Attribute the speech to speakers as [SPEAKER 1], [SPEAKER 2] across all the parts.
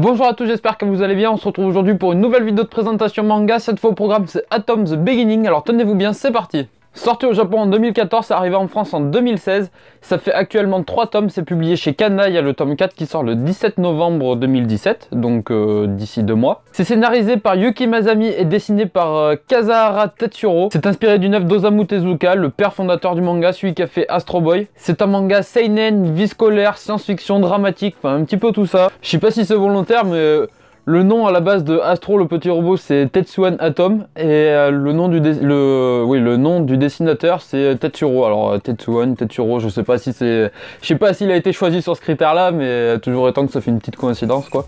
[SPEAKER 1] Bonjour à tous, j'espère que vous allez bien. On se retrouve aujourd'hui pour une nouvelle vidéo de présentation manga. Cette fois au programme c'est Atom The Beginning. Alors tenez-vous bien, c'est parti. Sorti au Japon en 2014, c'est arrivé en France en 2016. Ça fait actuellement 3 tomes, c'est publié chez Kana. Il y a le tome 4 qui sort le 17 novembre 2017, donc d'ici 2 mois. C'est scénarisé par Yuki Masami et dessiné par Kazahara Tetsuro. C'est inspiré d'une œuvre d'Osamu Tezuka, le père fondateur du manga, celui qui a fait Astro Boy. C'est un manga seinen, vie scolaire, science-fiction, dramatique, enfin un petit peu tout ça. Je sais pas si c'est volontaire, mais... le nom à la base de Astro, le petit robot, c'est Tetsuan Atom. Et le nom du dessinateur, c'est Tetsuro. Alors Tetsuan, Tetsuro, je sais pas si c'est... Je sais pas s'il a été choisi sur ce critère-là, mais toujours étant que ça fait une petite coïncidence, quoi.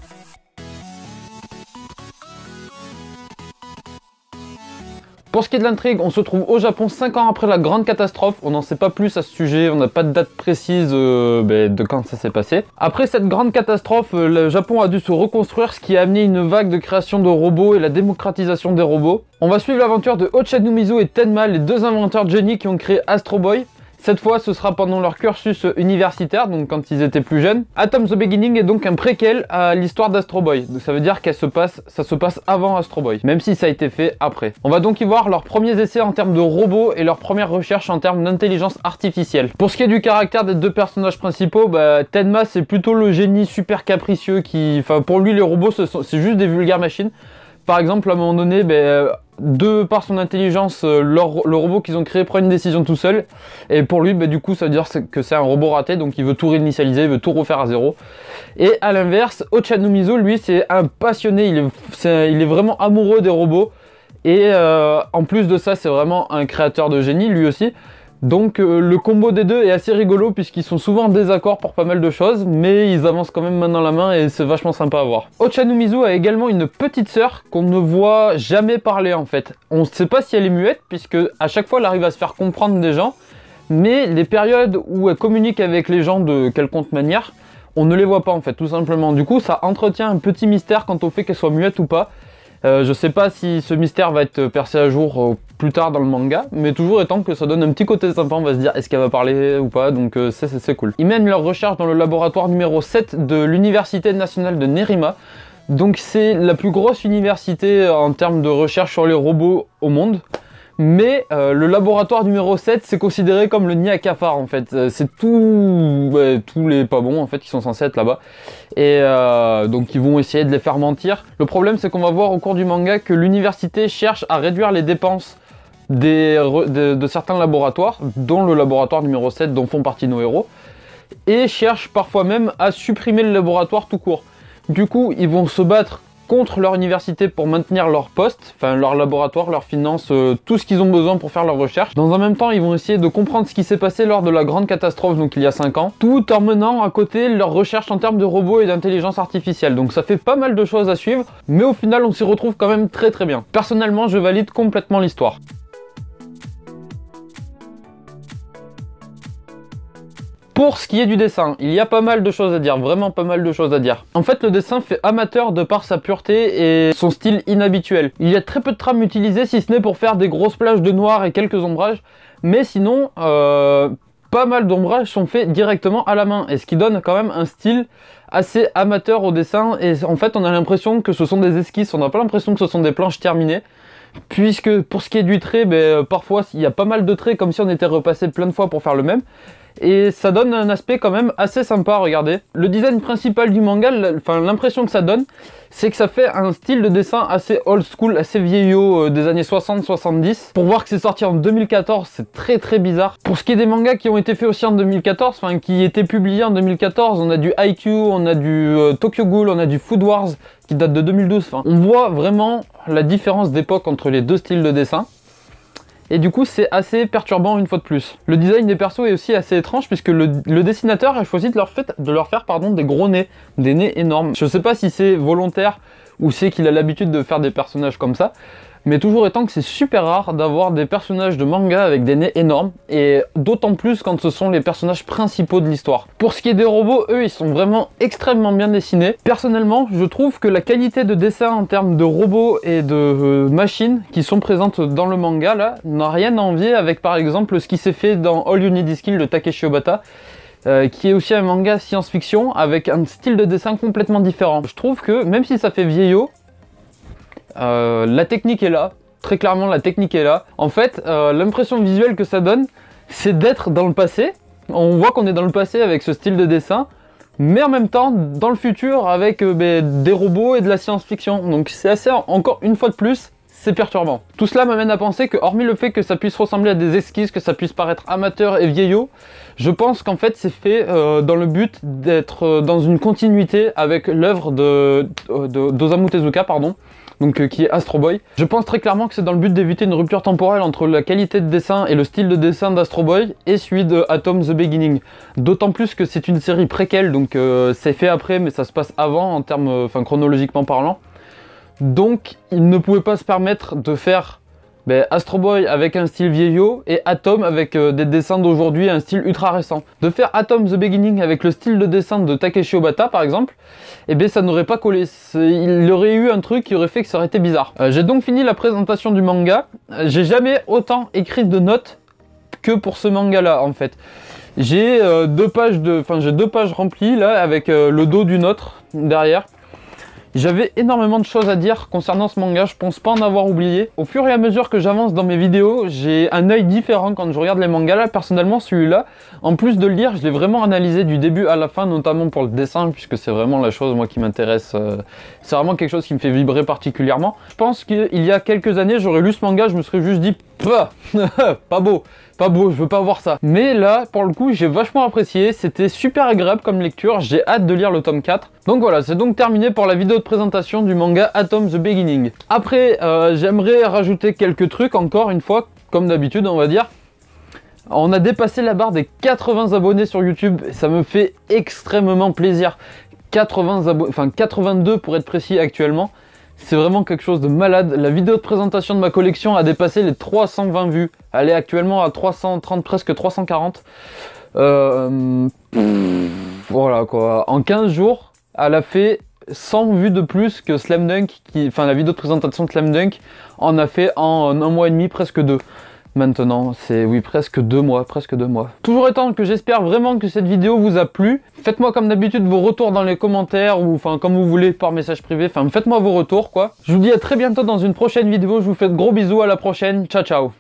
[SPEAKER 1] Pour ce qui est de l'intrigue, on se trouve au Japon 5 ans après la grande catastrophe. On n'en sait pas plus à ce sujet, on n'a pas de date précise de quand ça s'est passé. Après cette grande catastrophe, le Japon a dû se reconstruire, ce qui a amené une vague de création de robots et la démocratisation des robots. On va suivre l'aventure de Ochanomizu et Tenma, les deux inventeurs de génie qui ont créé Astro Boy. Cette fois, ce sera pendant leur cursus universitaire, donc quand ils étaient plus jeunes. Atom The Beginning est donc un préquel à l'histoire d'Astro Boy. Donc ça veut dire que ça se passe avant Astro Boy, même si ça a été fait après. On va donc y voir leurs premiers essais en termes de robots et leurs premières recherches en termes d'intelligence artificielle. Pour ce qui est du caractère des deux personnages principaux, Tenma c'est plutôt le génie super capricieux qui... Enfin, pour lui, les robots, c'est juste des vulgaires machines. Par exemple, à un moment donné, de par son intelligence, le robot qu'ils ont créé prend une décision tout seul. Et pour lui, du coup, ça veut dire que c'est un robot raté, donc il veut tout réinitialiser, il veut tout refaire à zéro. Et à l'inverse, Ochanomizu, lui, c'est un passionné, il est vraiment amoureux des robots. Et en plus de ça, c'est vraiment un créateur de génie, lui aussi. Donc le combo des deux est assez rigolo puisqu'ils sont souvent en désaccord pour pas mal de choses, mais ils avancent quand même main dans la main et c'est vachement sympa à voir. Ochanomizu a également une petite sœur qu'on ne voit jamais parler en fait. On ne sait pas si elle est muette puisque à chaque fois elle arrive à se faire comprendre des gens, mais les périodes où elle communique avec les gens de quelconque manière, on ne les voit pas en fait, tout simplement. Du coup ça entretient un petit mystère quant au fait qu'elle soit muette ou pas. Je sais pas si ce mystère va être percé à jour plus tard dans le manga, mais toujours étant que ça donne un petit côté sympa, on va se dire est-ce qu'elle va parler ou pas, donc c'est cool. Ils mènent leurs recherches dans le laboratoire numéro 7 de l'Université nationale de Nerima. Donc c'est la plus grosse université en termes de recherche sur les robots au monde. Mais le laboratoire numéro 7 c'est considéré comme le nid à cafard en fait. C'est tous les pas bons en fait qui sont censés être là-bas. Et donc ils vont essayer de les faire mentir. Le problème c'est qu'on va voir au cours du manga que l'université cherche à réduire les dépenses de certains laboratoires, dont le laboratoire numéro 7 dont font partie nos héros. Et cherche parfois même à supprimer le laboratoire tout court. Du coup ils vont se battre contre leur université pour maintenir leur poste, enfin leur laboratoire, leurs finances, tout ce qu'ils ont besoin pour faire leurs recherches. Dans un même temps, ils vont essayer de comprendre ce qui s'est passé lors de la grande catastrophe, donc il y a 5 ans, tout en menant à côté leurs recherches en termes de robots et d'intelligence artificielle. Donc ça fait pas mal de choses à suivre, mais au final on s'y retrouve quand même très bien. Personnellement, je valide complètement l'histoire. Pour ce qui est du dessin, il y a pas mal de choses à dire, vraiment pas mal de choses à dire. En fait, le dessin fait amateur de par sa pureté et son style inhabituel. Il y a très peu de trames utilisées, si ce n'est pour faire des grosses plages de noir et quelques ombrages, mais sinon, pas mal d'ombrages sont faits directement à la main, et ce qui donne quand même un style assez amateur au dessin, et en fait, on a l'impression que ce sont des esquisses, on n'a pas l'impression que ce sont des planches terminées. Puisque pour ce qui est du trait, parfois il y a pas mal de traits comme si on était repassé plein de fois pour faire le même. Et ça donne un aspect quand même assez sympa à regarder. Le design principal du manga, l'impression que ça donne, c'est que ça fait un style de dessin assez old school, assez vieillot des années 60-70. Pour voir que c'est sorti en 2014, c'est très bizarre. Pour ce qui est des mangas qui ont été faits aussi en 2014, enfin qui étaient publiés en 2014, on a du Haikyuu, on a du Tokyo Ghoul, on a du Food Wars qui date de 2012. Enfin, on voit vraiment la différence d'époque entre les deux styles de dessin. Et du coup c'est assez perturbant une fois de plus. Le design des persos est aussi assez étrange puisque le dessinateur a choisi de leur faire des gros nez, des nez énormes. Je sais pas si c'est volontaire ou c'est qu'il a l'habitude de faire des personnages comme ça. Mais toujours étant que c'est super rare d'avoir des personnages de manga avec des nez énormes, et d'autant plus quand ce sont les personnages principaux de l'histoire. Pour ce qui est des robots, eux, ils sont vraiment extrêmement bien dessinés. Personnellement, je trouve que la qualité de dessin en termes de robots et de machines qui sont présentes dans le manga, là, n'a rien à envier avec par exemple ce qui s'est fait dans All You Need Is Kill de Takeshi Obata, qui est aussi un manga science-fiction avec un style de dessin complètement différent. Je trouve que même si ça fait vieillot, la technique est là, très clairement la technique est là. En fait, l'impression visuelle que ça donne, c'est d'être dans le passé. On voit qu'on est dans le passé avec ce style de dessin, mais en même temps dans le futur avec des robots et de la science-fiction. Donc c'est assez, encore une fois de plus, c'est perturbant. Tout cela m'amène à penser que, hormis le fait que ça puisse ressembler à des esquisses, que ça puisse paraître amateur et vieillot, je pense qu'en fait c'est fait dans le but d'être dans une continuité avec l'œuvre d'Osamu Tezuka, pardon. Donc qui est Astro Boy. Je pense très clairement que c'est dans le but d'éviter une rupture temporelle entre la qualité de dessin et le style de dessin d'Astro Boy et celui de Atom The Beginning. D'autant plus que c'est une série préquelle, donc c'est fait après mais ça se passe avant en termes, chronologiquement parlant. Donc il ne pouvait pas se permettre de faire Astro Boy avec un style vieillot et Atom avec des dessins d'aujourd'hui, un style ultra récent. De faire Atom The Beginning avec le style de dessin de Takeshi Obata par exemple, ça n'aurait pas collé. Il y aurait eu un truc qui aurait fait que ça aurait été bizarre. J'ai donc fini la présentation du manga. J'ai jamais autant écrit de notes que pour ce manga là en fait. J'ai deux pages remplies là avec le dos d'une autre derrière. J'avais énormément de choses à dire concernant ce manga, je pense pas en avoir oublié. Au fur et à mesure que j'avance dans mes vidéos, j'ai un œil différent quand je regarde les mangas. Là, personnellement, celui-là, en plus de le lire, je l'ai vraiment analysé du début à la fin, notamment pour le dessin, puisque c'est vraiment la chose, moi, qui m'intéresse. C'est vraiment quelque chose qui me fait vibrer particulièrement. Je pense qu'il y a quelques années, j'aurais lu ce manga, je me serais juste dit, pas beau. Pas beau, je veux pas voir ça. Mais là, pour le coup, j'ai vachement apprécié. C'était super agréable comme lecture. J'ai hâte de lire le tome 4. Donc voilà, c'est donc terminé pour la vidéo de présentation du manga Atom The Beginning. Après, j'aimerais rajouter quelques trucs, encore une fois, comme d'habitude, on va dire. On a dépassé la barre des 80 abonnés sur YouTube. Et ça me fait extrêmement plaisir. 82 pour être précis actuellement. C'est vraiment quelque chose de malade. La vidéo de présentation de ma collection a dépassé les 320 vues. Elle est actuellement à 330, presque 340. Voilà quoi. En 15 jours, elle a fait 100 vues de plus que Slam Dunk. La vidéo de présentation de Slam Dunk en a fait en un mois et demi, presque 2. Maintenant, c'est oui, presque 2 mois, Toujours étant que j'espère vraiment que cette vidéo vous a plu. Faites-moi comme d'habitude vos retours dans les commentaires ou comme vous voulez par message privé. Faites-moi vos retours quoi. Je vous dis à très bientôt dans une prochaine vidéo. Je vous fais de gros bisous, à la prochaine. Ciao ciao.